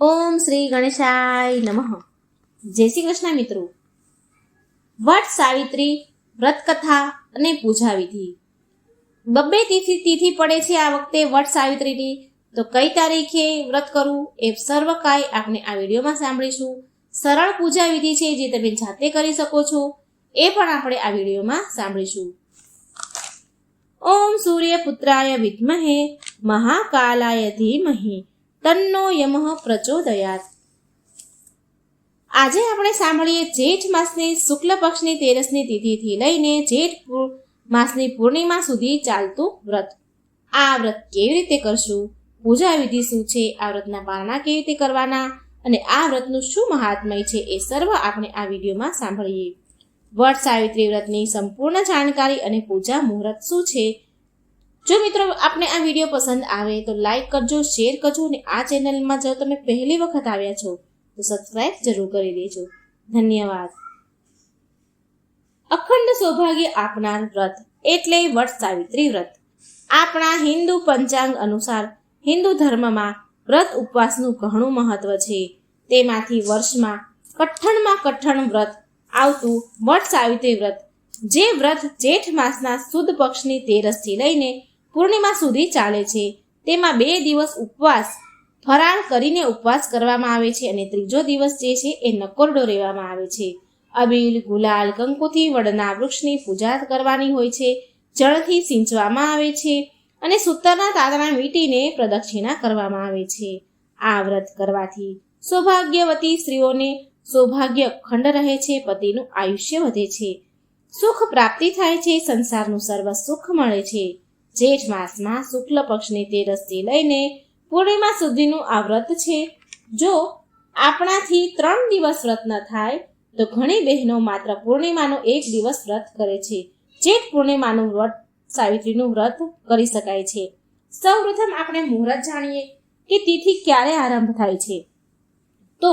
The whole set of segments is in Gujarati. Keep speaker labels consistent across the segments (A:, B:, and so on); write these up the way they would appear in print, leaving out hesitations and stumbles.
A: ઓમ શ્રી ગણેશાય નમઃ. જય શ્રી કૃષ્ણ મિત્રો. વટ સાવિત્રી વ્રત કથા અને પૂજા વિધિ. બબ્બે તિથિ પડે છે આ વખતે વટ સાવિત્રીની. તો કઈ તારીખે વ્રત કરવું એ સર્વ કાંઈ આપણે આ વિડીયોમાં સાંભળીશું. સરળ પૂજા વિધિ છે જે તમે જાતે કરી શકો છો, એ પણ આપણે આ વિડીયોમાં સાંભળીશું. ઓમ સૂર્યપુત્રાય વિદ્મહે મહાકાલાય ધીમહિ તન્નો યમઃ પ્રચોદયાત. આજે આપણે સાંભળીએ જેઠ માસની શુક્લ પક્ષની 13મી તિથિથી લઈને જેઠ માસની પૂર્ણિમા સુધી ચાલતું વ્રત. આ વ્રત કેવી રીતે કરશું, પૂજા વિધિ શું છે, આ વ્રતના પારણા કેવી રીતે કરવાના અને આ વ્રતનું શું મહાત્મય છે, એ સર્વ આપણે આ વિડીયોમાં સાંભળીએ. વટ સાવિત્રી વ્રતની સંપૂર્ણ જાણકારી અને પૂજા મુહૂર્ત શું છે. જો મિત્રો આપને આ વિડીયો પસંદ આવે તો લાઈક કરજો, શેર કરજો અને આ ચેનલમાં જો તમે પહેલી વખત આવ્યા છો તો સબસ્ક્રાઇબ જરૂર કરી દેજો. ધન્યવાદ. અખંડ સૌભાગ્ય આપનાર વ્રત એટલે વટ સાવિત્રી વ્રત. આપણા હિન્દુ પંચાંગ અનુસાર હિન્દુ ધર્મમાં વ્રત ઉપવાસનું ઘણું મહત્વ છે. તેમાંથી વર્ષમાં કઠણ વ્રત આવતું વટ સાવિત્રી વ્રત, જે વ્રત જેઠ માસના સુદ પક્ષની 13થી લઈને પૂર્ણિમા સુધી ચાલે છે. તેમાં 2 દિવસ ઉપવાસ ફરાળ કરીને ઉપવાસ કરવામાં આવે છે અને ત્રીજો દિવસ જે છે એ નકોરડો રહેવામાં આવે છે. અબીલ, ગુલાલ, કંકુથી વડના વૃક્ષની પૂજા કરવાની હોય છે, જળથી સિંચવામાં આવે છે અને સૂતરના તાતણા વીંટીને પ્રદક્ષિણા કરવામાં આવે છે. આ વ્રત કરવાથી સૌભાગ્યવતી સ્ત્રીઓને સૌભાગ્ય અખંડ રહે છે, પતિનું આયુષ્ય વધે છે, સુખ પ્રાપ્તિ થાય છે, સંસારનું સર્વ સુખ મળે છે. જેઠ માસમાં શુક્લ પક્ષની 13થી લઈને પૂર્ણિમા સુધીનું આ વ્રત છે. જો આપણાથી 3 દિવસ વ્રત ન થાય તો ઘણી બહેનો માત્ર પૂર્ણિમાનો 1 દિવસ વ્રત કરે છે. જેઠ પૂર્ણિમાનું વ્રત સાવિત્રીનું વ્રત કરી શકાય છે. સૌપ્રથમ આપણે મુહૂર્ત જાણીએ કે તિથિ ક્યારે આરંભ થાય છે. તો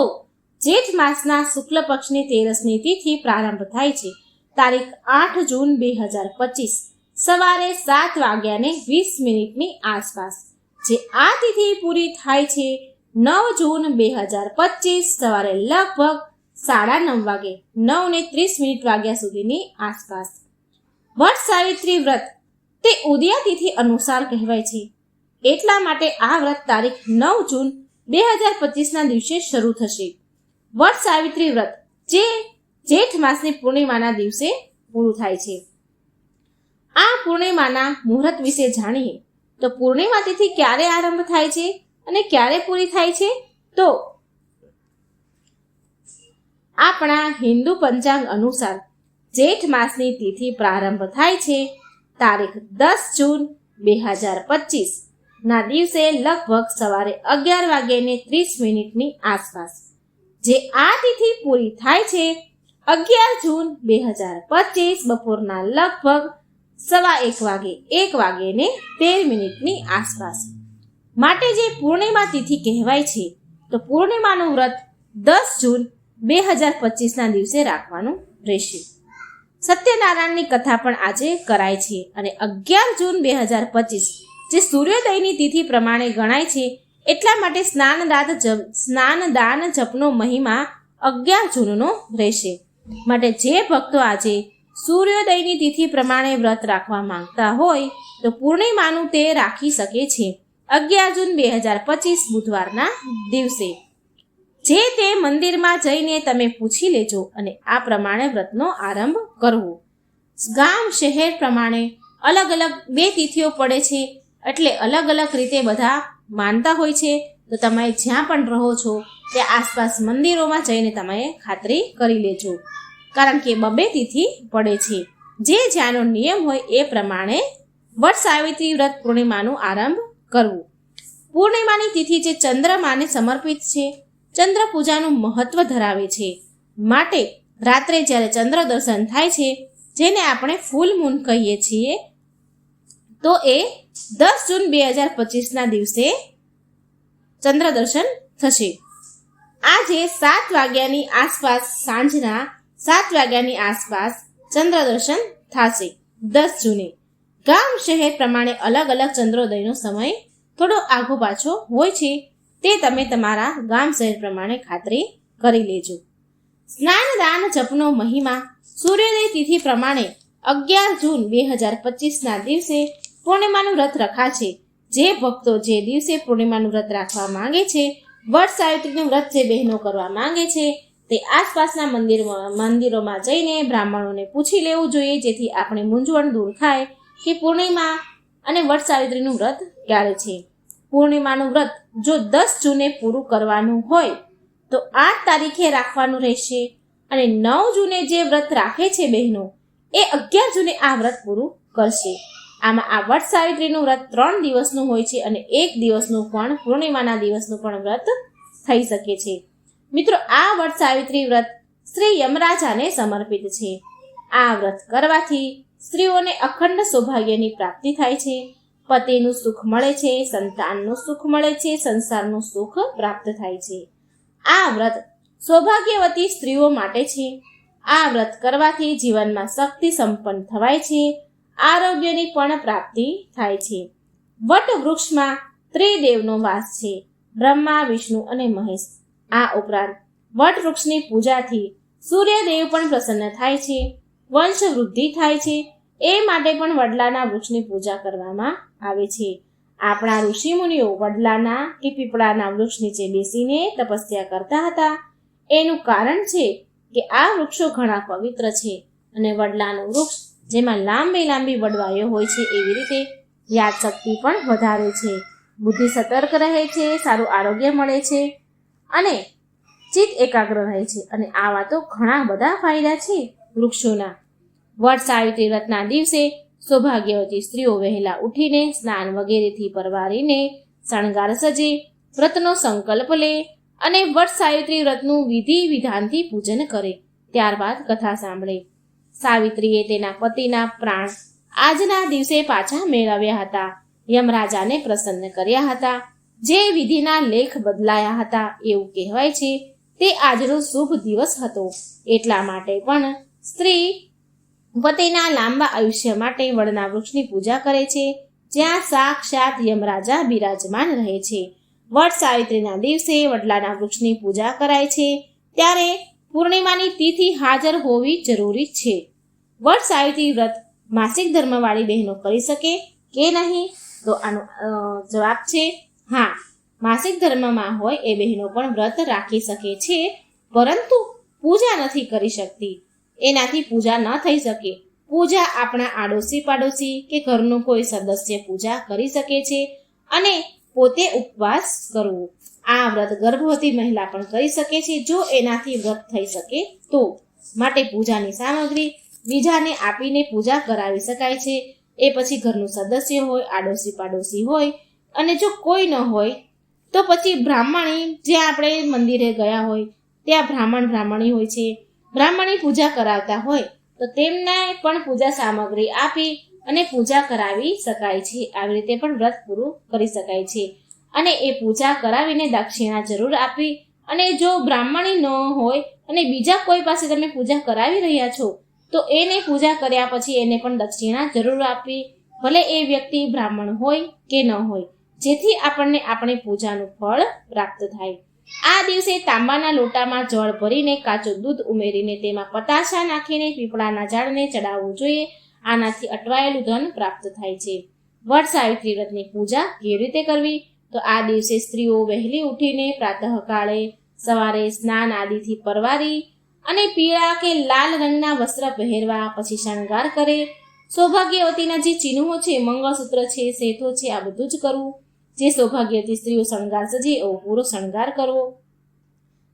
A: જેઠ માસના શુક્લ પક્ષની 13મી તિથિ પ્રારંભ થાય છે તારીખ 8 જૂન 2025 સવારે 7:20 આસપાસ. જે આ તિથિ પૂરી થાય છે 9 જૂન 2025 સવારે લગભગ 9:30 વાગે 9:30 વાગ્યા સુધીની આસપાસ. વટ સાવિત્રી વ્રત તે ઉદયા તિથિ અનુસાર કહેવાય છે. એટલા માટે આ વ્રત તારીખ 9 જૂન 2025 ના દિવસે શરૂ થશે. વટ સાવિત્રી વ્રત જે જેઠ માસની પૂર્ણિમાના દિવસે પૂરું થાય છે. આ પૂર્ણિમાના મુહૂર્ત વિશે જાણીએ તો પૂર્ણિમા તિથિ ક્યારે આરંભ થાય છે અને ક્યારે પૂરી થાય છે. તો આપણા હિન્દુ પંચાંગ અનુસાર જેઠ માસની તિથિ પ્રારંભ થાય છે તારીખ 10 જૂન 2025 ના દિવસે લગભગ સવારે 11:30 આસપાસ. જે આ તિથિ પૂરી થાય છે 11 જૂન 2025 બપોરના લગભગ 1:13 આસપાસ. માટે જે પૂર્ણિમા તિથિ કહેવાય છે તો પૂર્ણિમાનું વ્રત 10 જૂન 2025 ના દિવસે રાખવાનું રહેશે. સત્યનારાયણની કથા પણ આજે કરાય છે અને 11 જૂન 2025 જે સૂર્યોદયની તિથિ પ્રમાણે ગણાય છે, એટલા માટે સ્નાનદાન જપનો મહિમા 11 જૂનનો રહેશે. માટે જે ભક્તો આજે સૂર્યોદયની તિથિ પ્રમાણે વ્રત રાખવા માંગતા હોય તો પૂર્ણિમાનું તે રાખી શકે છે 11 જૂન 2025 બુધવારના દિવસે. જે તે મંદિરમાં જઈને તમે પૂછી લેજો અને આ પ્રમાણે વ્રતનો આરંભ કરવો. ગામ શહેર પ્રમાણે અલગ અલગ 2 તિથિઓ પડે છે, એટલે અલગ અલગ રીતે બધા માનતા હોય છે. તો તમે જ્યાં પણ રહો છો ત્યાં આસપાસ મંદિરોમાં જઈને તમે ખાતરી કરી લેજો, કારણ કે 2 તિથિ પડે છે. જે જ્યાંનો નિયમ હોય એ પ્રમાણે વટ સાવિત્રી વ્રત પૂર્ણિમાનું આરંભ કરવું. પૂર્ણિમાની તિથિ જે ચંદ્રમાને સમર્પિત છે, ચંદ્ર પૂજાનું મહત્વ ધરાવે છે. માટે રાત્રે જ્યારે ચંદ્ર દર્શન થાય છે, જેને આપણે ફૂલ મૂન કહીએ છીએ, તો એ 10 જૂન 2025 ના દિવસે ચંદ્ર દર્શન થશે. આજે 7 વાગ્યાની આસપાસ, સાંજના 7 વાગ્યાની આસપાસ ચંદ્ર દર્શન થશે 10 જૂને. ગામ શહેર પ્રમાણે અલગ અલગ ચંદ્રોદયનો સમય થોડો આગો પાછો હોય છે. તે તમે તમારા ગામ શહેર પ્રમાણે ખાતરી કરી લેજો. સ્નાન દાન જપનો મહિમા. સૂર્યોદય તિથિ પ્રમાણે 11 જૂન 2025ના દિવસે પૂર્ણિમાનું વ્રત રખાશે. જે ભક્તો જે દિવસે પૂર્ણિમાનું વ્રત રાખવા માંગે છે, વટ સાવિત્રીનું વ્રત જે બહેનો કરવા માંગે છે, તે આસપાસના મંદિરોમાં જઈને બ્રાહ્મણોને પૂછી લેવું જોઈએ, જેથી આપણે મૂંઝવણ દૂર થાય કે પૂર્ણિમા અને વટ સાવિત્રીનું વ્રત ક્યારે છે. પૂર્ણિમાનું વ્રત જો 10 જૂને પૂરું કરવાનું હોય તો 8 તારીખે રાખવાનું રહેશે, અને 9 જૂને જે વ્રત રાખે છે બહેનો, એ 11 જૂને આ વ્રત પૂરું કરશે. આમાં આ વટ સાવિત્રીનું વ્રત 3 દિવસનું હોય છે, અને 1 દિવસનું પણ, પૂર્ણિમાના દિવસનું પણ વ્રત થઈ શકે છે. મિત્રો, આ વટ સાવિત્રી વ્રત શ્રી યમરાજાને સમર્પિત છે. આ વ્રત કરવાથી સ્ત્રીઓને અખંડ સૌભાગ્યની પ્રાપ્તિ થાય છે, પતિનું સુખ મળે છે, સંતાનનું સુખ મળે છે, સંસારનું સુખ પ્રાપ્ત થાય છે. આ વ્રત સૌભાગ્યવતી સ્ત્રીઓ માટે છે. આ વ્રત કરવાથી જીવનમાં શક્તિ સંપન્ન થવાય છે, આરોગ્યની પણ પ્રાપ્તિ થાય છે. વટ વૃક્ષમાં ત્રિદેવનો વાસ છે, બ્રહ્મા, વિષ્ણુ અને મહેશ. આ ઉપરાંત વટ વૃક્ષની પૂજાથી સૂર્યદેવ પણ પ્રસન્ન થાય છે, વંશ વૃદ્ધિ થાય છે. એ માટે પણ વડલાના વૃક્ષની પૂજા કરવામાં આવે છે. આપણા ઋષિમુનિઓ વડલાના કે પીપળાના વૃક્ષ નીચે બેસીને તપસ્યા કરતા હતા. એનું કારણ છે કે આ વૃક્ષો ઘણા પવિત્ર છે, અને વડલાનું વૃક્ષ જેમાં લાંબી વડવાઈઓ હોય છે, એવી રીતે યાદશક્તિ પણ વધારે છે, બુદ્ધિ સતર્ક રહે છે, સારું આરોગ્ય મળે છે, અને ચિત્ત એકાગ્ર રહે છે. અને આવા તો ઘણા બધા ફાયદા છે વૃક્ષોના. વટ સાવિત્રી વ્રતના દિવસે સૌભાગ્યવતી સ્ત્રીઓ વહેલા ઉઠીને સ્નાન વગેરેથી પરવારીને શણગાર સજે, વ્રતનો સંકલ્પ લે અને વટ સાવિત્રી વ્રતનું વિધિ વિધાનથી પૂજન કરે. ત્યારબાદ કથા સાંભળે. સાવિત્રીએ તેના પતિના પ્રાણ આજના દિવસે પાછા મેળવ્યા હતા, યમરાજાને પ્રસન્ન કર્યા હતા. જે વિધિના લેખ બદલાયા હતા એવું કહેવાય છે. તે આજનો શુભ દિવસ હતો. એટલા માટે પણ સ્ત્રી પતિના લાંબા આયુષ્ય માટે વડના વૃક્ષની પૂજા કરે છે, જ્યાં સાક્ષાત યમરાજા બિરાજમાન રહે છે. વટ સાવિત્રીના દિવસે વડલાના વૃક્ષની પૂજા કરાય છે, ત્યારે પૂર્ણિમાની તિથિ હાજર હોવી જરૂરી છે. વટ સાવિત્રી વ્રત માસિક ધર્મવાળી બહેનો કરી શકે કે નહીં? તો આનો જવાબ છે હા. માસિક ધર્મમાં હોય એ બહેનો પણ વ્રત રાખી શકે છે, પરંતુ પૂજા નથી કરી શકતી. એનાથી પૂજા ન થઈ શકે. પૂજા આપણા આડોશી પાડોશી કે ઘરનું કોઈ સદસ્ય પૂજા કરી શકે છે, અને પોતે ઉપવાસ કરવો. આ વ્રત ગર્ભવતી મહિલા પણ કરી શકે છે, જો એનાથી વ્રત થઈ શકે તો. માટે પૂજાની સામગ્રી બીજાને આપીને પૂજા કરાવી શકાય છે. એ પછી ઘરનું સદસ્ય હોય, આડોશી પાડોશી હોય, અને જો કોઈ ન હોય તો પછી બ્રાહ્મણી, જે આપણે મંદિરે ગયા હોય ત્યાં બ્રાહ્મણી હોય છે, બ્રાહ્મણી પૂજા કરાવતા હોય તો તેમને પણ પૂજા સામગ્રી આપી અને પૂજા કરાવી શકાય છે. આવી રીતે પણ વ્રત પૂરું કરી શકાય છે. અને એ પૂજા કરાવીને દક્ષિણા જરૂર આપી. અને જો બ્રાહ્મણી ન હોય અને બીજા કોઈ પાસે તમે પૂજા કરાવી રહ્યા છો, તો એને પૂજા કર્યા પછી એને પણ દક્ષિણા જરૂર આપવી, ભલે એ વ્યક્તિ બ્રાહ્મણ હોય કે ન હોય, જેથી આપણને આપણી પૂજાનું ફળ પ્રાપ્ત થાય. આ દિવસે તાંબાના લોટામાં જળ ભરીને કાચું દૂધ ઉમેરીને તેમાં પતાશા નાખીને પીપળાના ઝાડને ચડાવવું જોઈએ. આનાથી અટવાયેલું ધન પ્રાપ્ત થાય છે. વટ સાવિત્રી વ્રતની પૂજા કેવી રીતે કરવી? તો આ દિવસે સ્ત્રીઓ વહેલી ઉઠીને પ્રાતઃકાળે સવારે સ્નાન આદિથી પરવારી અને પીળા કે લાલ રંગના વસ્ત્ર પહેરવા, પછી શણગાર કરે. સૌભાગ્યવતીના જે ચિહ્નો છે, મંગળસૂત્ર છે, સેતો છે, આ બધું જ કરવું. જે સૌભાગ્યવતી સ્ત્રીઓ શણગાર સજે એવો પૂરો શણગાર કરવો.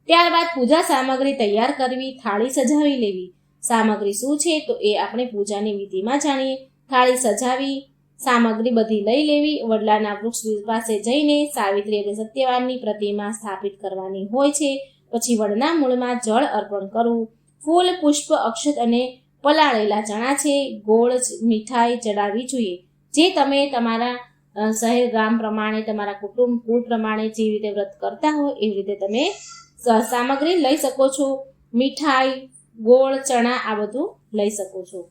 A: ત્યારબાદ પૂજા સામગ્રી તૈયાર કરવી, થાળી સજાવી લેવી. સામગ્રી શું છે તો એ આપણે પૂજાની વિધિમાં જાણીએ. થાળી સજાવી, સામગ્રી બધી લઈ લેવી. વડલાના વૃક્ષ પાસે જઈને સાવિત્રી અને સત્યવાનની પ્રતિમા સ્થાપિત કરવાની હોય છે. પછી વડના મૂળમાં જળ અર્પણ કરવું. ફૂલ, પુષ્પ, અક્ષત અને પલાળેલા ચણા છે, ગોળ, મીઠાઈ ચડાવવી જોઈએ. જે તમે તમારા શહેર ગામ પ્રમાણે, તમારા કુટુંબ કુળ પ્રમાણે જે રીતે વ્રત કરતા હોય એવી રીતે તમે સામગ્રી લઈ શકો છો. મીઠાઈ, ગોળ, ચણા આ બધું લઈ શકો છો.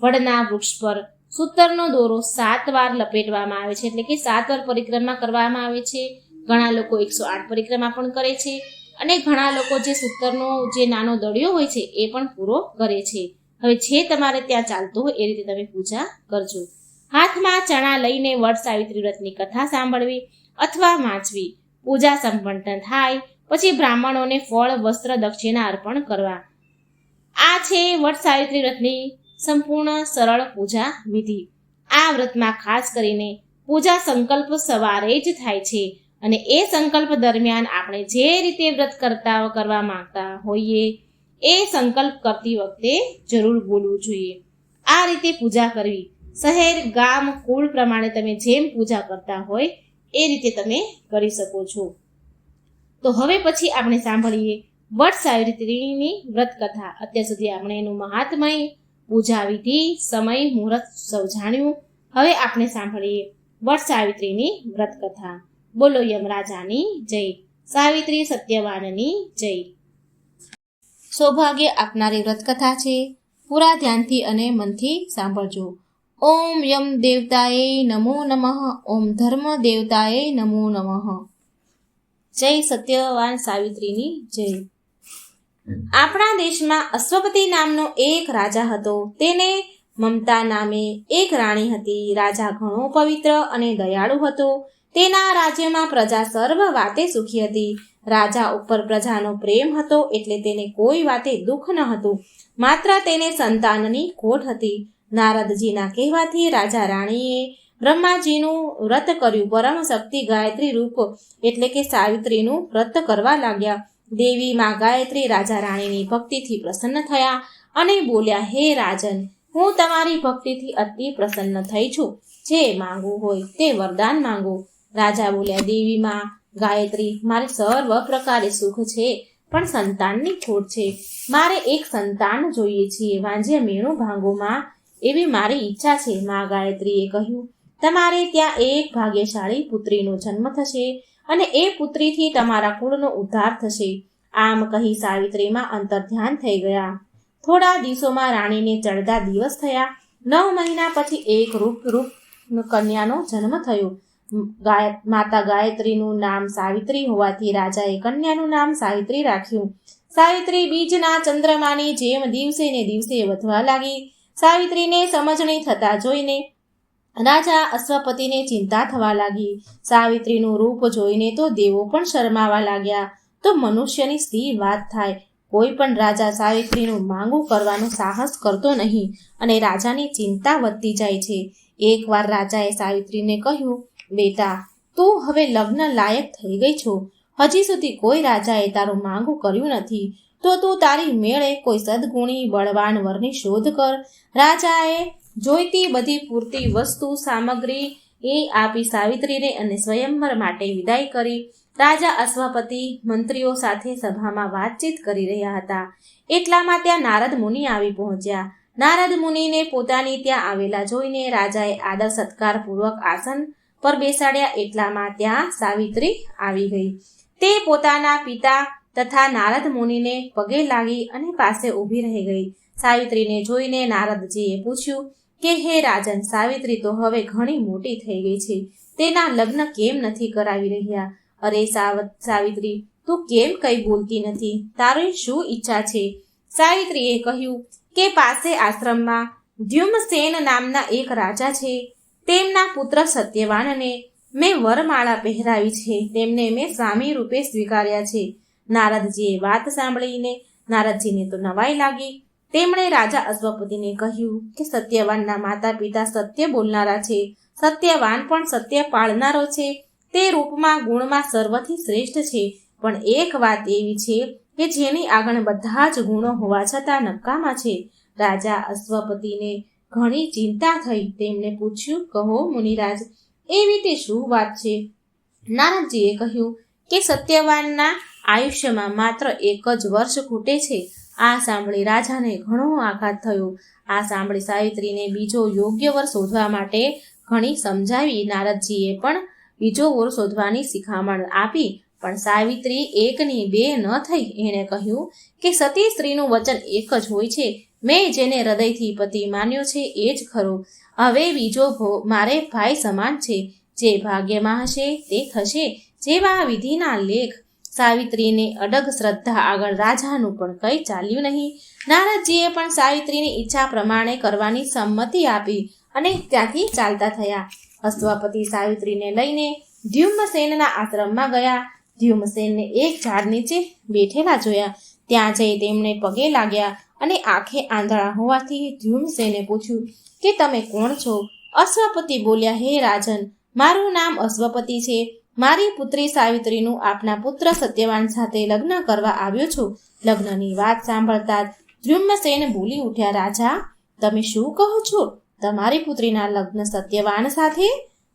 A: વડના વૃક્ષ પર સૂતરનો દોરો 7 વાર લપેટવામાં આવે છે, એટલે કે 7 વાર પરિક્રમા કરવામાં આવે છે. ઘણા લોકો 108 પરિક્રમા પણ કરે છે અને ઘણા લોકો જે સૂતરનો જે નાનો દળિયો હોય છે એ પણ પૂરો કરે છે. હવે જે તમારે ત્યાં ચાલતું હોય એ રીતે તમે પૂજા કરજો. હાથમાં ચણા લઈને વટ સાવિત્રી વ્રતની કથા સાંભળવી અથવા વાંચવી. પૂજા સંપન્ન થાય પછી બ્રાહ્મણોને ફળ, વસ્ત્ર, દક્ષિણા અર્પણ કરવા. આ છે વટ સાવિત્રી વ્રતની સંપૂર્ણ સરળ પૂજા વિધિ. આ વ્રતમાં ખાસ કરીને પૂજા સંકલ્પ સવારે જ થાય છે અને એ સંકલ્પ દરમિયાન આપણે જે રીતે વ્રત કરવા માંગતા હોઈએ એ સંકલ્પ કરતી વખતે જરૂર બોલવું જોઈએ. આ રીતે પૂજા કરવી. શહેર, ગામ, કુળ પ્રમાણે તમે જેમ પૂજા કરતા હોય એ રીતે તમે કરી શકો છો. તો હવે પછી આપણે સાંભળીએ વટ સાવિત્રીની વ્રત કથા. અત્યાર સુધી આપણે એનું મહાત્મય, પૂજા વિધિ, સમય, મુહૂર્ત સૌ જાણ્યું. હવે આપણે સાંભળીએ વટ સાવિત્રીની વ્રત કથા. બોલો યમરાજાની જય, સાવિત્રી સત્યવાનની જય. સૌભાગ્ય આપનારી વ્રત કથા છે. પૂરા ધ્યાનથી અને મનથી સાંભળજો. ઓમ યમ દેવતાએ નમો નમઃ. ઓમ ધર્મ દેવતાએ નમો નમઃ. જય સત્યવાન સાવિત્રીની જય. આપણા દેશમાં અશ્વપતિ નામનો એક રાજા હતો. તેને મમતા નામે એક રાણી હતી. રાજા ઘણો પવિત્ર અને દયાળુ હતો. તેના રાજ્યમાં પ્રજા સર્વ વાતે સુખી હતી. રાજા ઉપર પ્રજાનો પ્રેમ હતો એટલે તેને કોઈ વાતે દુઃખ ન હતું. માત્ર તેને સંતાનની ખોટ હતી. નારદજીના કહેવાથી રાજા રાણીએ બ્રહ્માજીનું વ્રત કર્યું. પરમ શક્તિ ગાયત્રી રૂપ એટલે કે સાવિત્રીનું વ્રત કરવા લાગ્યા. દેવી માં ગાયત્રી રાજા રાણીની ભક્તિથી પ્રસન્ન થયા અને બોલ્યા, હે રાજન, હું તમારી ભક્તિથી અતિ પ્રસન્ન થઈ છું. જે માંગવું હોય તે વરદાન માંગો. રાજા બોલ્યા, દેવી માં ગાયત્રી, મારે સર્વ પ્રકારે સુખ છે પણ સંતાનની ખોટ છે. મારે એક સંતાન જોઈએ છીએ. વાંજ્યા મેણું ભાંગોમાં એવી મારી ઈચ્છા છે. માં ગાયત્રીએ કહ્યું, તમારે ત્યાં એક ભાગ્યશાળી પુત્રીનો જન્મ થશે અને એ પુત્રીથી તમારા કુળનો ઉદ્ધાર થશે. આમ કહી સાવિત્રીમાં અંતર્ધ્યાન થઈ ગયા. થોડા દિવસોમાં રાણીને ચડતા દિવસ થયા. 9 મહિના પછી એક રૂપ કન્યાનો જન્મ થયો. માતા ગાયત્રીનું નામ સાવિત્રી હોવાથી રાજાએ કન્યાનું નામ સાવિત્રી રાખ્યું. સાવિત્રી બીજના ચંદ્રમાની જેમ દિવસે ને દિવસે વધવા લાગી. સાવિત્રીને સમજણી થતા જોઈને રાજા અશ્વપતિને ચિંતા થવા લાગી. સાવિત્રીનું રૂપ જોઈને તો દેવો પણ શરમાવા લાગ્યા. તો મનુષ્યની સી વાત થાય. કોઈ પણ રાજા સાવિત્રીનું માંગુ કરવાનું સાહસ કરતો નહીં અને રાજાની ચિંતા વધતી જાય છે. એકવાર રાજાએ સાવિત્રીને કહ્યું, બેટા, તું હવે લગ્ન લાયક થઈ ગઈ છો. હજી સુધી કોઈ રાજાએ તારું માંગુ કર્યું નથી. તો તું તારી મેળે કોઈ સદગુણી બળવાન વરની શોધ કર. રાજાએ જોઈતી બધી પૂરતી વસ્તુ સામગ્રી એ આપી સાવિત્રીને અને સ્વયંવર માટે વિદાય કરી. રાજા અશ્વપતિ મંત્રીઓ સાથે સભામાં વાતચીત કરી રહ્યા હતા. એટલામાં ત્યાં નારદ મુનિ આવી પહોંચ્યા. નારદ મુનિને પોતાની ત્યાં આવેલા જોઈને રાજાએ આદર સત્કાર પૂર્વક આસન પર બેસાડ્યા. એટલામાં ત્યાં સાવિત્રી આવી ગઈ. તે પોતાના પિતા તથા નારદ મુનિને પગે લાગી અને પાસે ઊભી રહી ગઈ. સાવિત્રીને જોઈને નારદજીએ પૂછ્યું કે હે રાજન, સાવિત્રી તો હવે ઘણી મોટી થઈ ગઈ છે. તેના લગ્ન કેમ નથી કરાવી રહ્યા? અરે સાવિત્રી, તું કેમ કઈ બોલતી નથી? તારી શું ઈચ્છા છે? સાવિત્રીએ કહ્યું કે પાસે આશ્રમમાં દ્યુમસેન નામના એક રાજા છે. તેમના પુત્ર સત્યવાનને મેં વરમાળા પહેરાવી છે. તેમને મેં સ્વામી રૂપે સ્વીકાર્યા છે. નારદજીએ વાત સાંભળીને નારદજીને તો નવાઈ લાગી. તેમણે રાજા અશ્વપતિને કહ્યું કે સત્યવાનના માતા પિતા સત્ય બોલનારા છે. સત્યવાન પણ સત્ય પાળનારો છે. તે રૂપમાં ગુણમાં સર્વથી શ્રેષ્ઠ છે. પણ એક વાત એવી છે કે જેની આગળ બધા જ ગુણો હોવા છતાં નકામા છે. રાજા અશ્વપતિને ઘણી ચિંતા થઈ. તેમને પૂછ્યું, કહો મુનિરાજ, એવી તે શું વાત છે? નારદજીએ કહ્યું કે સત્યવાનના આયુષ્યમાં માત્ર 1 જ વર્ષ ખૂટે છે. આ સાંભળી રાજાને ઘણો આઘાત થયો. આ સાંભળી સાવિત્રીને બીજો યોગ્ય વર શોધવા માટે ઘણી સમજાવી. નારદજીએ પણ બીજો વર શોધવાની શિખામણ આપી. પણ સાવિત્રી 1ની 2 ન થઈ. એણે કહ્યું કે સતી સ્ત્રીનું વચન એક જ હોય છે. મેં જેને હૃદયથી પતિ માન્યો છે એ જ ખરો. હવે બીજો મારે ભાઈ સમાન છે. જે ભાગ્યમાં હશે તે થશે, જેવા વિધિના લેખ. સાવિત્રીને અડગ શ્રદ્ધા આગળ રાજાનું પણ કંઈ ચાલ્યું નહીં. નારદજીએ પણ સાવિત્રીની ઈચ્છા પ્રમાણે કરવાની સંમતિ આપી અને ત્યાંથી ચાલતા થયા. અશ્વપતિ સાવિત્રીને લઈને દ્યુમ્નસેનના આશ્રમમાં ગયા. દ્યુમ્નસેનને એક ઝાડ નીચે બેઠેલા જોયા. ત્યાં જઈ તેમને પગે લાગ્યા અને આંખે આંધળા હોવાથી દ્યુમ્નસેને પૂછ્યું કે તમે કોણ છો? અશ્વપતિ બોલ્યા, હે રાજન, મારું નામ અશ્વપતિ છે. મારી પુત્રી સાવિત્રીનું આપના પુત્ર સત્યવાન સાથે લગ્ન કરવા આવ્યો છું. લગ્નની વાત સાંભળતા જ દ્યુમ્નસેન બોલી ઉઠ્યા, રાજા, તમે શું કહો છો? તમારી પુત્રીના લગ્ન સત્યવાન સાથે?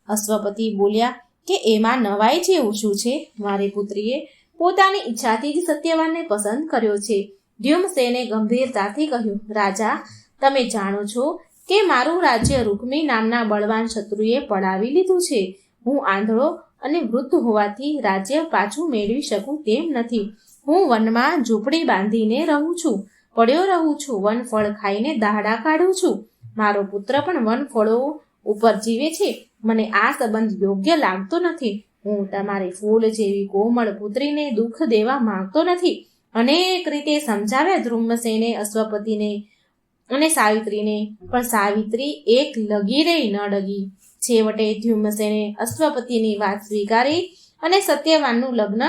A: અશ્વપતિ બોલ્યા કે એમાં નવાઈ જેવું શું છે? મારી પુત્રીએ પોતાની ઈચ્છાથી જ સત્યવાનને પસંદ કર્યો છે. દ્યુમ્નસેને ગંભીરતાથી કહ્યું, રાજા, તમે જાણો છો કે મારું રાજ્ય રૂકમી નામના બળવાન શત્રુએ પડાવી લીધું છે. હું આંધળો અને વૃદ્ધ હોવાથી રાજ્ય પાછું મેળવી શકું તેમ નથી. હું વનમાં ઝૂંપડી બાંધીને રહું છું, પડ્યો રહું છું, વનફળ ખાઈને દાડા કાઢું છું. મારો પુત્ર પણ વનફળો ઉપર જીવે છે. મને આ સંબંધ યોગ્ય લાગતો નથી. હું તમારી ફૂલ જેવી કોમળ પુત્રીને દુઃખ દેવા માંગતો નથી. અનેક રીતે સમજાવ્યા દ્યુમ્નસેને અશ્વપતિને અને સાવિત્રીને, પણ સાવિત્રી એક લગીરે ન ડગી. છેવટે દ્યુમ્નસેને અશ્વપતિની વાત સ્વીકારી અને સત્યવાનનું લગ્ન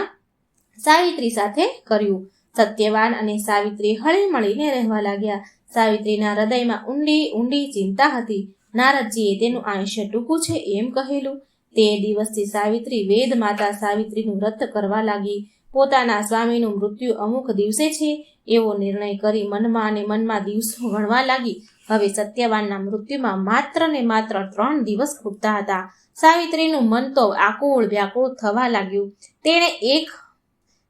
A: સાવિત્રી સાથે કર્યું. સત્યવાન અને સાવિત્રી હળી મળીને રહેવા લાગ્યા. સાવિત્રીના હૃદયમાં ઊંડી ઊંડી ચિંતા હતી. નારદજીએ તેનું આયુષ્ય ટૂંકું છે એમ કહેલું. તે દિવસથી સાવિત્રી વેદ માતા સાવિત્રીનું વ્રત કરવા લાગી. પોતાના સ્વામીનું મૃત્યુ અમુક દિવસે છે એવો નિર્ણય કરી મનમાં અને મનમાં દિવસો ગણવા લાગી. હવે સત્યવાનના મૃત્યુમાં માત્ર ને માત્ર 3 દિવસ ખૂટતા હતા. સાવિત્રીનું મન તો આકુળ વ્યાકુળ થવા લાગ્યું.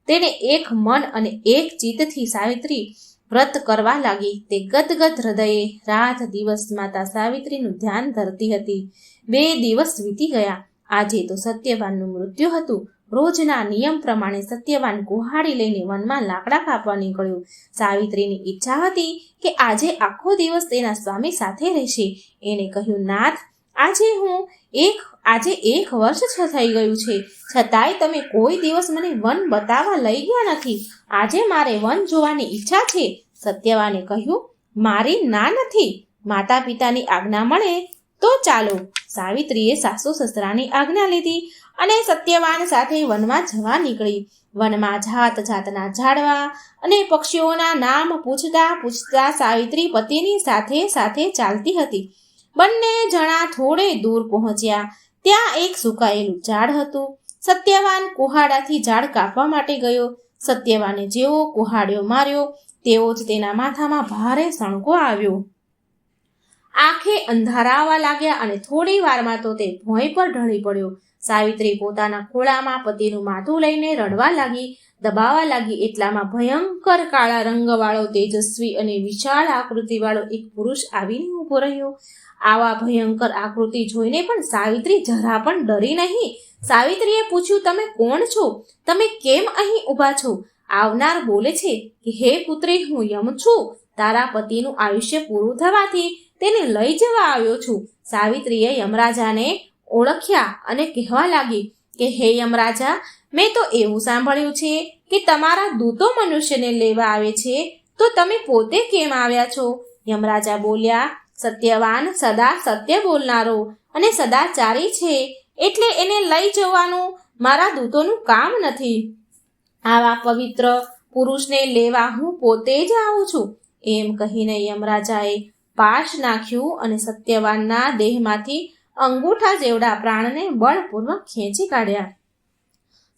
A: તેને એક મન અને એક ચિત્તથી સાવિત્રી વ્રત કરવા લાગી. તે ગદગદ હૃદયે રાત દિવસ માતા સાવિત્રીનું ધ્યાન ધરતી હતી. 2 દિવસ વીતી ગયા. આજે તો સત્યવાનનું મૃત્યુ હતું. રોજના નિયમ પ્રમાણે સત્યવાન કુહાડી લઈને વનમાં લાકડા કાપવા નીકળ્યો. સાવિત્રીની ઈચ્છા હતી કે આજે આખો દિવસ તેના સ્વામી સાથે રહેશે. એને કહ્યું, નાથ, આજે 1 વર્ષ થઈ ગયું છે, છતાંય તમે કોઈ દિવસ મને વન બતાવવા લઈ ગયા નથી. આજે મારે વન જોવાની ઈચ્છા છે. સત્યવાને કહ્યું, મારી ના નથી. માતા પિતાની આજ્ઞા મળે તો ચાલો. સાવિત્રીએ સાસુ સસરાની આજ્ઞા લીધી અને સત્યવાન સાથે વનમાં જવા નીકળી. વનમાં જાત જાતના ઝાડવા અને પક્ષીઓના નામ પૂછતા સાવિત્રી પતિની સાથે સાથે ચાલતી હતી. બંને જણા થોડે દૂર પહોંચ્યા. ત્યાં એક સુકાયેલું ઝાડ હતું. સત્યવાન કુહાડાથી ઝાડ કાપવા માટે ગયો. સત્યવાને જેવો કુહાડ્યો માર્યો તેવો જ તેના માથામાં ભારે સણકો આવ્યો. આંખે અંધારા આવવા લાગ્યા અને થોડી વારમાં તો તે ભોંય પર ઢળી પડ્યો. સાવિત્રી પોતાના ખોળામાં પતિનું માથું લઈને રડવા લાગી, દબાવવા લાગી. એટલામાં ભયંકર કાળા રંગવાળો, તેજસ્વી અને વિશાળ આકૃતિવાળો એક પુરુષ આવીને ઊભો રહ્યો. આવા ભયંકર આકૃતિ જોઈને પણ સાવિત્રી જરા પણ ડરી નહીં. સાવિત્રીએ પૂછ્યું, તમે કોણ છો? તમે કેમ અહીં ઊભા છો? આવનાર બોલે છે કે, હે પુત્રી, હું યમ છું. તારા પતિનું આયુષ્ય પૂરું થવાથી તેને લઈ જવા આવ્યો છું. સાવિત્રીએ યમરાજાને ઓળખ્યા અને કહેવા લાગી કે, હે યમરાજા, મેં તો એવું સાંભળ્યું છે કે તમારા દૂતો મનુષ્યને લેવા આવે છે, તો તમે પોતે કેમ આવ્યા છો? યમરાજા બોલ્યા, સત્યવાન સદા સત્ય બોલનારો અને સદાચારી છે, એટલે એને લઈ જવાનું મારા દૂતોનું કામ નથી. આવા પવિત્ર પુરુષને લેવા હું પોતે જ આવું છું. એમ કહીને યમરાજાએ પાશ નાખ્યું અને સત્યવાનના દેહમાંથી અંગૂઠા જેવડા પ્રાણને બળપૂર્વક ખેંચી કાઢ્યા.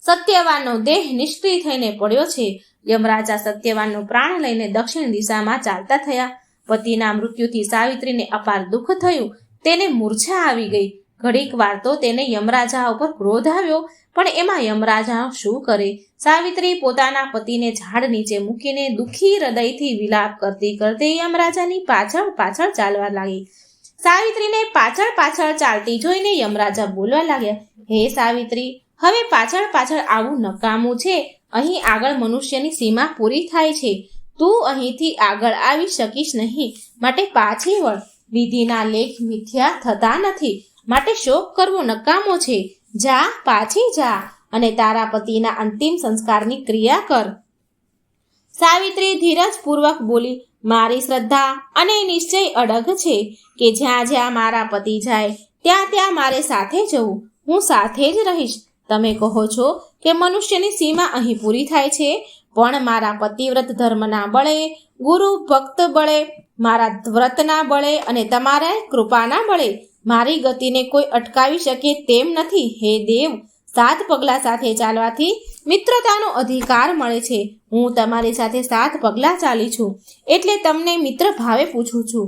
A: સત્યવાનનો દેહ નિષ્ક્રિય થઈને પડ્યો છે. યમરાજા સત્યવાનનો પ્રાણ લઈને દક્ષિણ દિશામાં ચાલતા થયા. પતિના મૃત્યુથી સાવિત્રીને અપાર દુઃખ થયું. તેને મૂર્છા આવી ગઈ. ઘડીક વાર તો તેને યમરાજા ઉપર ક્રોધ આવ્યો, પણ એમાં યમરાજા શું કરે? સાવિત્રી પોતાના પતિને ઝાડ નીચે મૂકીને દુઃખી હૃદયથી વિલાપ કરતી કરતી યમરાજાની પાછળ પાછળ ચાલવા લાગી. સાવિત્રીને પાછળ પાછળ ચાલતી જોઈને યમરાજા બોલવા લાગ્યા, હે સાવિત્રી, હવે પાછળ પાછળ આવું નકામું છે. અહીં આગળ મનુષ્યની સીમા પૂરી થાય છે. તું અહીંથી આગળ આવી શકીશ નહીં, માટે પાછી વળ. વિધિના લેખ મિથ્યા થતા નથી, માટે શોક કરવો નકામો છે. જા, પાછી જા. અને તારા પતિના અંતિમ સંસ્કારની ક્રિયા કર. સાવિત્રી ધીરજપૂર્વક બોલી, મારી શ્રદ્ધા અને નિશ્ચય અડગ છે કે જ્યાં જ્યાં મારા પતિ જાય ત્યાં ત્યાં મારે સાથે જવું. હું સાથે જ રહીશ. તમે કહો છો કે મનુષ્યની સીમા અહીં પૂરી થાય છે, પણ મારા પતિવ્રત ધર્મના બળે, ગુરુ ભક્ત બળે, મારા વ્રતના બળે અને તમારા કૃપાના બળે મારી ગતિને કોઈ અટકાવી શકે તેમ નથી. હે દેવ, 7 પગલાં સાથે ચાલવાથી મિત્રતાનો અધિકાર મળે છે. હું તમારી સાથે 7 પગલાં ચાલી છું, એટલે તમને મિત્ર ભાવે પૂછું છું.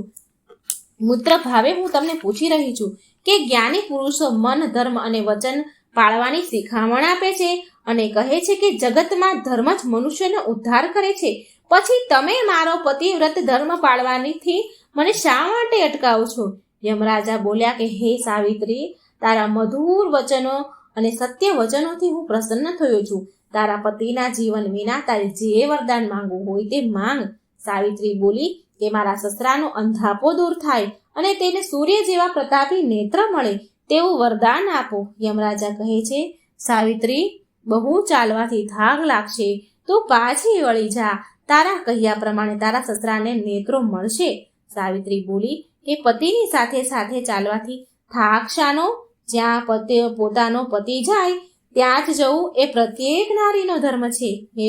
A: મિત્ર ભાવે હું તમને પૂછી રહી છું કે જ્ઞાની પુરુષો મન, ધર્મ અને વચન પાળવાની શિખામણ આપે છે અને કહે છે કે જગતમાં ધર્મ જ મનુષ્યનો ઉદ્ધાર કરે છે. પછી તમે મારો પતિવ્રત ધર્મ પાળવાથી મને શા માટે અટકાવો છો? યમરાજા બોલ્યા કે હે સાવિત્રી, તારા મધુર વચનો અને સત્ય વચનોથી હું પ્રસન્ન થયો છું. તારા પતિના જીવન વિના તારે જે વરદાન માંગવું હોય તે માંગ. સાવિત્રી બોલી કે મારા સસરાનો અંધાપો દૂર થાય અને તેને સૂર્ય જેવા પ્રતાપી નેત્ર મળે તેવું વરદાન આપો. યમરાજા કહે છે, સાવિત્રી, બહુ ચાલવાથી થાક લાગશે, તું પાછી વળી જા. તારા કહ્યા પ્રમાણે તારા સસરાને નેત્રો મળશે. સાવિત્રી બોલી કે પતિની સાથે સાથે ચાલવાથી થાક શાનો? જ્યાં પોતાનો પતિ જાય ત્યાં જ જવું એ પ્રત્યેક નારીનો ધર્મ છે. હે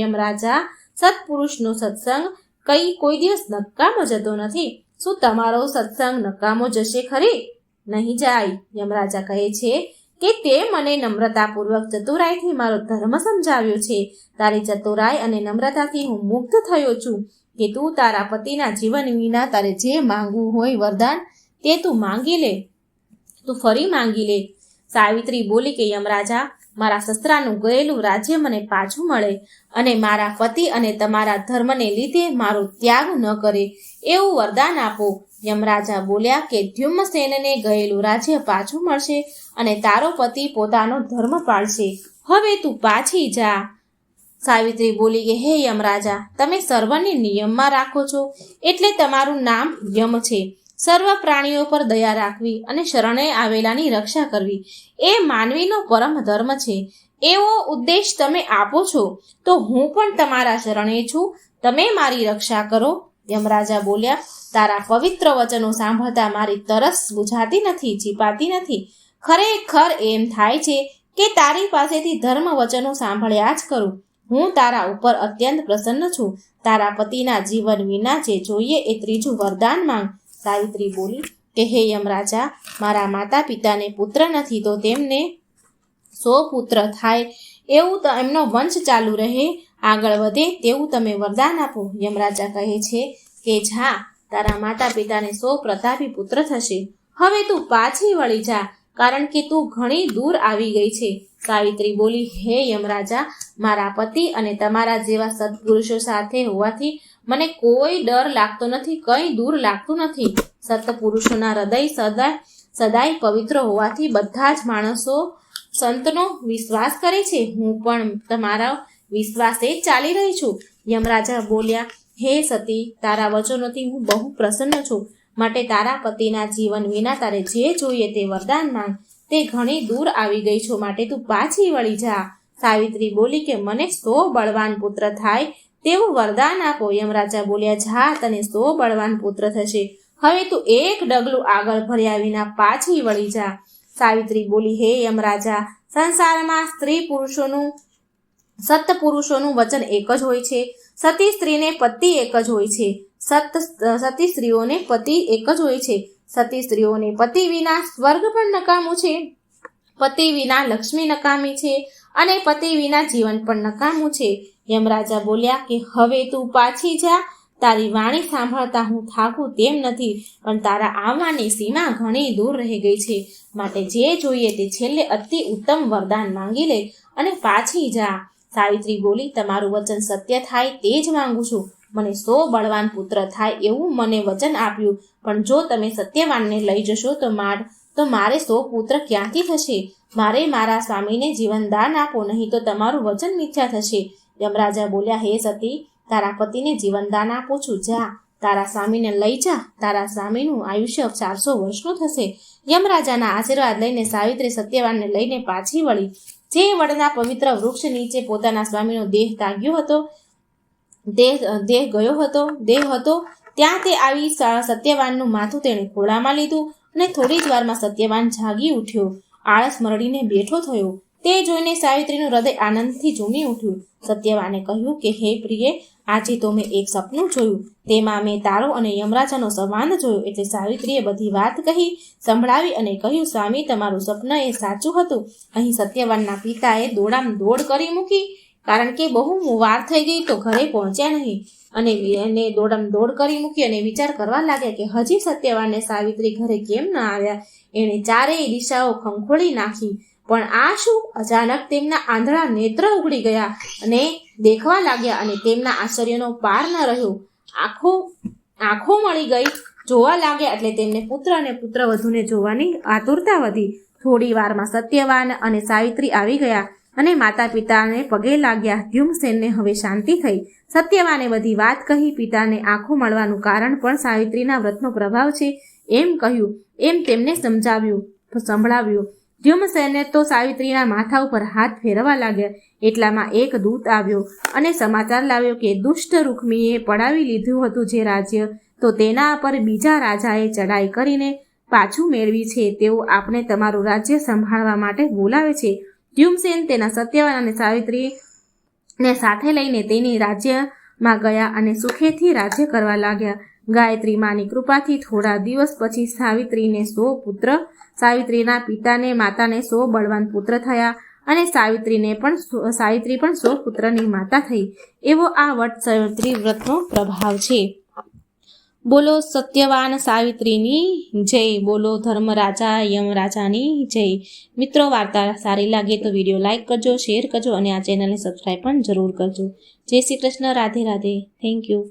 A: યમરાજા, સત્પુરુષનો સત્સંગ કોઈ દિવસ નકામો જતો નથી. શું તમારો સત્સંગ નકામો જશે ખરી? નહીં જાય. યમરાજા કહે છે કે તે મને નમ્રતાપૂર્વક ચતુરાઈથી મારો ધર્મ સમજાવ્યો છે. તારી ચતુરાઈ અને નમ્રતાથી હું મુગ્ધ થયો છું કે તું તારા પતિના જીવન વિના તારે જે માંગવું હોય વરદાન તે તું માંગી લે, તું ફરી માંગી લે. સાવિત્રી બોલી કે યમરાજા, મારા સસરાનું ગયેલું રાજ્ય મને પાછું મળે અને મારા પતિ અને તમારા ધર્મને લીધે મારો ત્યાગ ન કરે એવું વરદાન આપો. યમરાજા બોલ્યા કે ધ્યુમ્નસેનને ગયેલું રાજ્ય પાછું મળશે અને તારો પતિ પોતાનો ધર્મ પાળશે. હવે તું પાછી જા. સાવિત્રી બોલી કે હે યમરાજા, તમે સર્વને નિયમમાં રાખો છો એટલે તમારું નામ યમ છે. સર્વ પ્રાણીઓ પર દયા રાખવી અને શરણે આવેલાની રક્ષા કરવી એ માનવીનો પરમ ધર્મ છે. એવો ઉપદેશ તમે આપો છો તો હું પણ તમારા શરણે છું. તમે મારી રક્ષા કરો. યમરાજા બોલ્યા, તારા પવિત્ર વચનો સાંભળતા મારી તરસ બુઝાતી નથી, છીપાતી નથી. ખરેખર એમ થાય છે કે તારી પાસેથી ધર્મ વચનો સાંભળ્યા જ કરું. હું તારા ઉપર અત્યંત પ્રસન્ન છું. તારા પતિના જીવન વિના જે જોઈએ એ ત્રીજું વરદાન માંગ. સાવિત્રી બોલી કે હે યમરાજા, મારા માતા પિતાને પુત્ર નથી તો તેમને 100 પુત્ર થાય એવું એમનો વંશ ચાલુ રહે, આગળ વધે તેવું તમે વરદાન આપો. યમરાજા કહે છે કે જા, તારા માતા પિતાને 100 પ્રતાપી પુત્ર થશે. હવે તું પાછી વળી જા, કારણ કે તું ઘણી દૂર આવી ગઈ છે. સાવિત્રી બોલી, હે યમરાજા, મારા પતિ અને તમારા જેવા સત્પુરુષો સાથે હોવાથી મને કોઈ ડર લાગતો નથી, કંઈ દૂર લાગતું નથી. સત્પુરુષોના હૃદય સદાય પવિત્ર હોવાથી બધા જ માણસો સંતનો વિશ્વાસ કરે છે. હું પણ તમારા વિશ્વાસે જ ચાલી રહી છું. યમરાજા બોલ્યા, હે સતી, તારા વચનોથી હું બહુ પ્રસન્ન છું. માટે તારા પતિના જીવન વિના તારે જે જોઈએ તે વરદાન માંગ. તે ઘણી દૂર આવી ગઈ છો, માટે તું પાછી વળી જા. સાવિત્રી બોલી કે મને 100 બળવાન પુત્ર થાય તેવું વરદાન આપો. યમરાજા બોલ્યા, જા, તને 100 બળવાન પુત્ર થશે. હવે તું એક ડગલું આગળ ભર્યા વિના પાછી વળી જા. સાવિત્રી બોલી, હે યમરાજા, સંસારમાં સત્પુરુષોનું વચન એક જ હોય છે. સતી સ્ત્રીને પતિ એક જ હોય છે. સતી સ્ત્રીઓને પતિ એક જ હોય છે. સતી સ્ત્રીઓને પતિ વિના સ્વર્ગ પણ નકામું છે, પતિ વિના લક્ષ્મી નકામી છે અને પતિ વિના જીવન પણ નકામું છે. યમરાજા બોલ્યા કે હવે તું પાછી જા. તારી વાણી સાંભળતા હું થાકું તેમ નથી, પણ તારા આવવાની સીમા ઘણી દૂર રહી ગઈ છે. માટે જે જોઈએ તે છેલ્લે અતિ ઉત્તમ વરદાન માંગી લે અને પાછી જા. સાવિત્રી બોલી, તમારું વચન સત્ય થાય તે જ માંગુ છું. મને 100 બળવાન પુત્ર થાય એવું મને વચન આપ્યું, પણ જો તમે સત્યવાનને લઈ જશો તો મારે 100 પુત્ર ક્યાંથી થશે? મારે મારા સ્વામીને જીવનદાન આપો, નહીં તો તમારું વચન મિથ્યા થશે. યમરાજા બોલ્યા, હે સતી, તારા પતિને જીવનદાન આપું છું. જા, તારા સ્વામીને લઈ જા. તારા સ્વામીનું આયુષ્ય 400 વર્ષનું થશે. યમરાજાના આશીર્વાદ લઈને સાવિત્રી સત્યવાનને લઈને પાછી વળી. જે વડના પવિત્ર વૃક્ષ નીચે પોતાના સ્વામીનો દેહ તાગ્યો હતો, દેહ હતો ત્યાં તે આવી સત્યવાનનું માથું તેણે ખોળામાં લીધું અને થોડી જ વારમાં સત્યવાન જાગી ઉઠ્યો, આળસ મરડીને બેઠો થયો. તે જોઈને સાવિત્રીનું હૃદય આનંદથી ઝૂમી ઉઠ્યું. સત્યવાને કહ્યું કે હે પ્રિય, આજે તો મેં એક સપનું જોયું, તેમાં મેં તારો અને યમરાજાનો સંવાદ જોયો. એટલે સાવિત્રીએ બધી વાત કહી સંભળાવી અને કહ્યું, સ્વામી, તમારું સપન એ સાચું હતું. અહીં સત્યવાનના પિતાએ દોડ કરી મૂકી, કારણ કે બહુ વાર થઈ ગઈ તો ઘરે પહોંચ્યા નહીં, અને એને દોડ કરી મૂકી અને વિચાર કરવા લાગ્યા કે હજી સત્યવાનને સાવિત્રી ઘરે કેમ ન આવ્યા. એણે ચારેય દિશાઓ ખંખોળી નાખી, પણ આ શું? અચાનક તેમના આંધળા નેત્ર ઉઘડી ગયા અને દેખવા લાગ્યા, અને તેમના આશ્ચર્યનો પાર ન રહ્યો. આંખો મળી ગઈ, જોવા લાગ્યા એટલે તેમને પુત્ર અને પુત્રવધૂને જોવાની આતુરતા વધી. થોડી વારમાં સત્યવાન અને સાવિત્રી આવી ગયા અને માતા પિતાને પગે લાગ્યા. ધ્યુમસેનને હવે શાંતિ થઈ. સત્યવાને બધી વાત કહી. પિતાને આંખો મળવાનું કારણ પણ સાવિત્રીના વ્રતનો પ્રભાવ છે એમ કહ્યું, એમ તેમને સંભળાવ્યું. ધ્યુમસેને તો સાવિત્રીના માથા ઉપર હાથ ફેરવા લાગ્યા. એટલામાં એક દૂત આવ્યો અને સમાચાર લાવ્યો કે દુષ્ટ રૂક્મીએ પડાવી લીધું હતું જે રાજ્ય, તો તેના પર બીજા રાજાએ ચડાઈ કરીને પાછું મેળવી છે. તેઓ આપને તમારું રાજ્ય સંભાળવા માટે બોલાવે છે. ધ્યુમસેન તેના સત્યવાન અને સાવિત્રીને સાથે લઈને તેની રાજ્યમાં ગયા અને સુખેથી રાજ્ય કરવા લાગ્યા. ગાયત્રી માની કૃપાથી થોડા દિવસ પછી સાવિત્રીના પિતાને માતાને 100 બળવાન પુત્ર થયા અને સાવિત્રી પણ 100 પુત્રની માતા થઈ. એવો આ વટ સાવિત્રી વ્રતનો પ્રભાવ છે. બોલો સત્યવાન સાવિત્રીની જય. બોલો ધર્મરાજા યમરાજાની જય. મિત્રો, વાર્તા સારી લાગે તો વિડીયો લાઈક કરજો, શેર કરજો અને આ ચેનલને સબસ્ક્રાઈબ પણ જરૂર કરજો. જય શ્રી કૃષ્ણ. રાધે રાધે. Thank you.